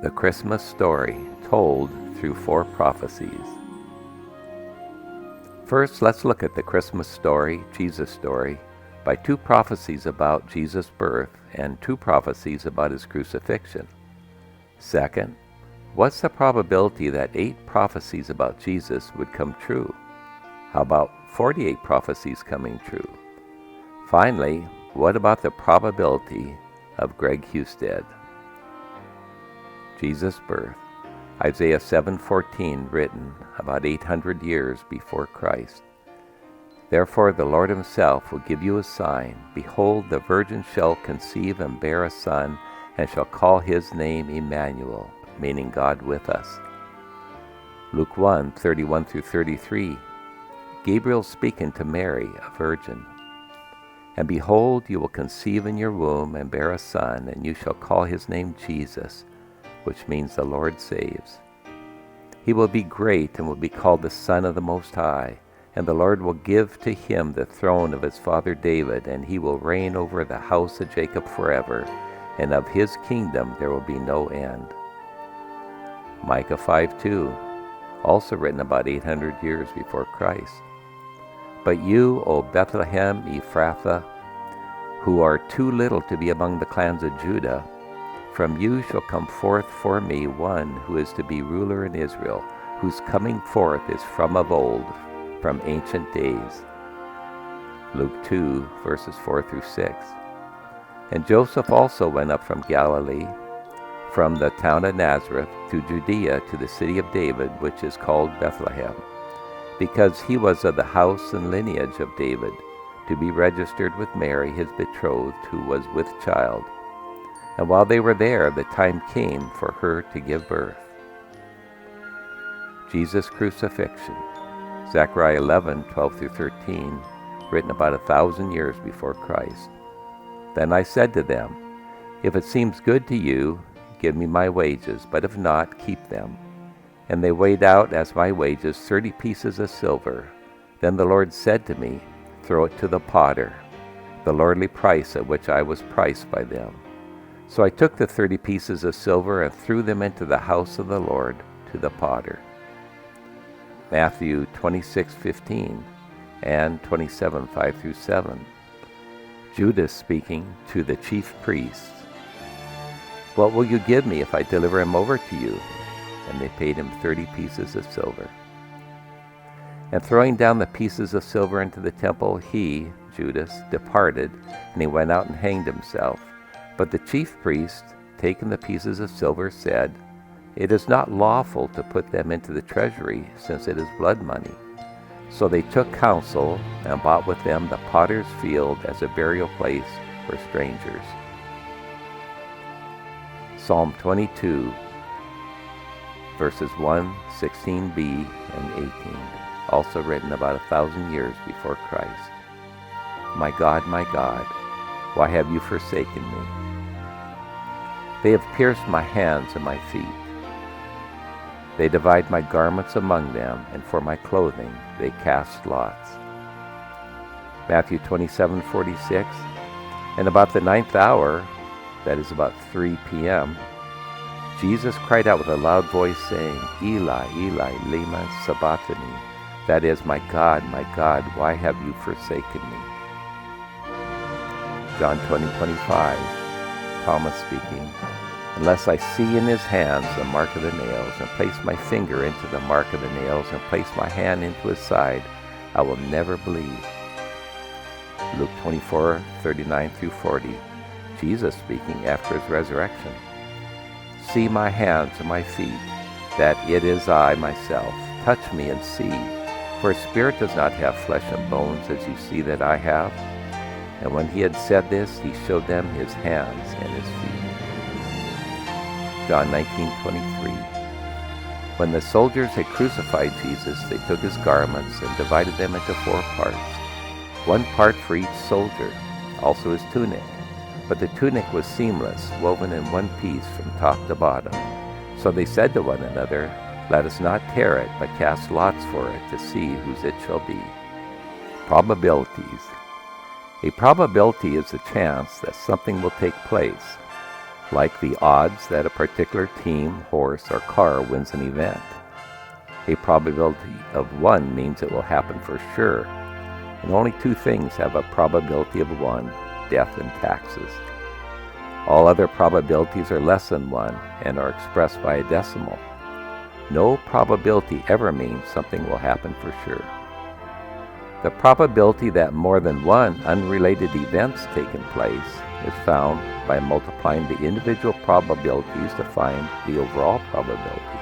The Christmas Story Told Through 4 Prophecies. First, let's look at the Christmas story, Jesus story, by 2 prophecies about Jesus' birth and 2 prophecies about his crucifixion. Second, what's the probability that 8 prophecies about Jesus would come true? How about 48 prophecies coming true? Finally, what about the probability of Greg Husted? Jesus' birth. Isaiah 7:14, written about 800 years before Christ. Therefore the Lord himself will give you a sign. Behold, the virgin shall conceive and bear a son, and shall call his name Emmanuel, meaning God with us. Luke 1:31-33. Gabriel speaking to Mary, a virgin. And behold, you will conceive in your womb and bear a son, and you shall call his name Jesus, which means the Lord saves. He will be great and will be called the Son of the Most High, and the Lord will give to him the throne of his father David, and he will reign over the house of Jacob forever, and of his kingdom there will be no end. Micah 5:2, also written about 800 years before Christ. But you, O Bethlehem Ephrathah, who are too little to be among the clans of Judah, from you shall come forth for me one who is to be ruler in Israel, whose coming forth is from of old, from ancient days. Luke 2, verses 4-6. And Joseph also went up from Galilee, from the town of Nazareth, to Judea, to the city of David, which is called Bethlehem, because he was of the house and lineage of David, to be registered with Mary, his betrothed, who was with child. And while they were there, the time came for her to give birth. Jesus' crucifixion. Zechariah 11:12-13, written about 1,000 years before Christ. Then I said to them, if it seems good to you, give me my wages, but if not, keep them. And they weighed out as my wages 30 pieces of silver. Then the Lord said to me, throw it to the potter, the lordly price at which I was priced by them. So I took the 30 pieces of silver and threw them into the house of the Lord to the potter. Matthew 26:15 and 27:5-7. Judas speaking to the chief priests. What will you give me if I deliver him over to you? And they paid him 30 pieces of silver. And throwing down the pieces of silver into the temple, he, Judas, departed, and he went out and hanged himself. But the chief priest, taking the pieces of silver, said, it is not lawful to put them into the treasury, since it is blood money. So they took counsel and bought with them the potter's field as a burial place for strangers. Psalm 22, verses 1, 16b, and 18, also written about 1,000 years before Christ. My God, why have you forsaken me? They have pierced my hands and my feet. They divide my garments among them, and for my clothing they cast lots. Matthew 27:46. And about the 9th hour, that is about 3 p.m., Jesus cried out with a loud voice, saying, Eli, Eli, lema sabachthani, that is, my God, why have you forsaken me? John 20:25, Thomas speaking, unless I see in his hands the mark of the nails, and place my finger into the mark of the nails, and place my hand into his side, I will never believe. Luke 24:39-40, Jesus speaking after his resurrection. See my hands and my feet, that it is I myself. Touch me and see, for a spirit does not have flesh and bones as you see that I have. And when he had said this, he showed them his hands and his feet. John 19:23. When the soldiers had crucified Jesus, they took his garments and divided them into 4 parts, 1 part for each soldier, also his tunic. But the tunic was seamless, woven in one piece from top to bottom. So they said to one another, let us not tear it, but cast lots for it to see whose it shall be. Probabilities. A probability is the chance that something will take place. like the odds that a particular team, horse, or car wins an event. A probability of 1 means it will happen for sure, and only 2 things have a probability of 1, death and taxes. All other probabilities are less than 1 and are expressed by a decimal. No probability ever means something will happen for sure. The probability that more than 1 unrelated event's taken place is found by multiplying the individual probabilities to find the overall probability.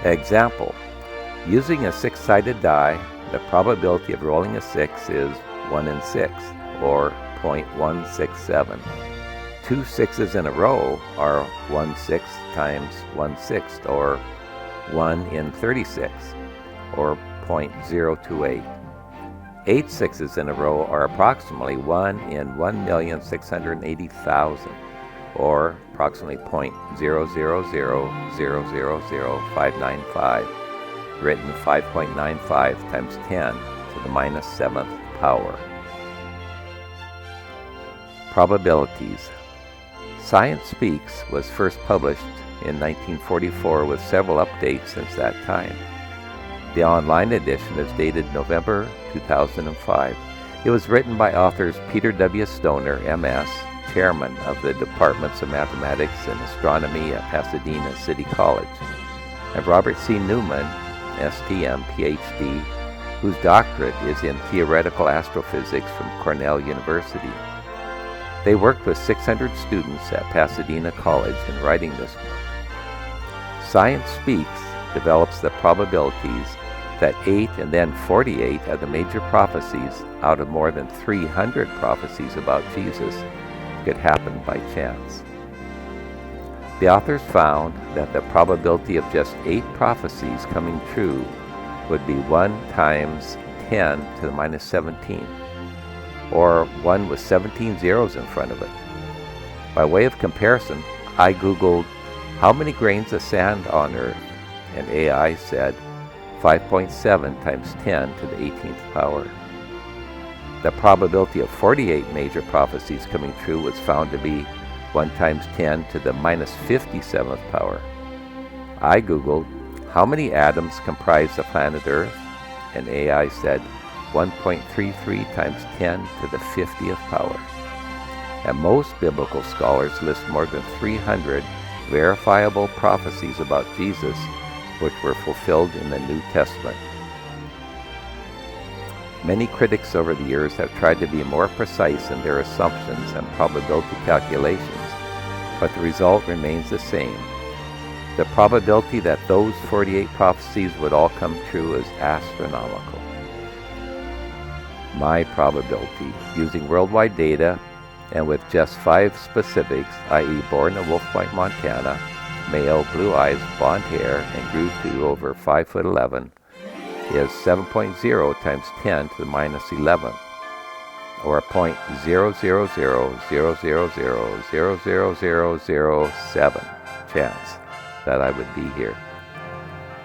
Example: using a 6-sided die, the probability of rolling a 6 is 1 in 6, or 0.167. 2 6s in a row are 1/6 times 1/6, or 1 in 36, or 0.028. 8 6s in a row are approximately 1 in 1,680,000, or approximately 0.000000595, written 5.95 times 10 to the minus 7th power. Probabilities. Science Speaks was first published in 1944 with several updates since that time. The online edition is dated November 2005. It was written by authors Peter W. Stoner, M.S., chairman of the Departments of Mathematics and Astronomy at Pasadena City College, and Robert C. Newman, STM, Ph.D., whose doctorate is in theoretical astrophysics from Cornell University. They worked with 600 students at Pasadena College in writing this book. Science Speaks develops the probabilities that 8 and then 48 of the major prophecies out of more than 300 prophecies about Jesus could happen by chance. The authors found that the probability of just 8 prophecies coming true would be 1 times 10 to the minus 17, or 1 with 17 zeros in front of it. By way of comparison, I Googled how many grains of sand on Earth, and AI said 5.7 times 10 to the 18th power. The probability of 48 major prophecies coming true was found to be 1 times 10 to the minus 57th power. I Googled how many atoms comprise the planet Earth, and AI said 1.33 times 10 to the 50th power. And most biblical scholars list more than 300 verifiable prophecies about Jesus which were fulfilled in the New Testament. Many critics over the years have tried to be more precise in their assumptions and probability calculations, but the result remains the same. The probability that those 48 prophecies would all come true is astronomical. My probability, using worldwide data and with just 5 specifics, i.e. born in Wolf Point, Montana, male, blue eyes, blonde hair, and grew to over 5'11", is 7.0 times 10 to the minus 11, or a 0.00000000007 chance that I would be here.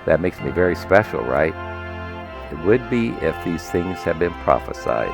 That makes me very special, right? It would be if these things had been prophesied.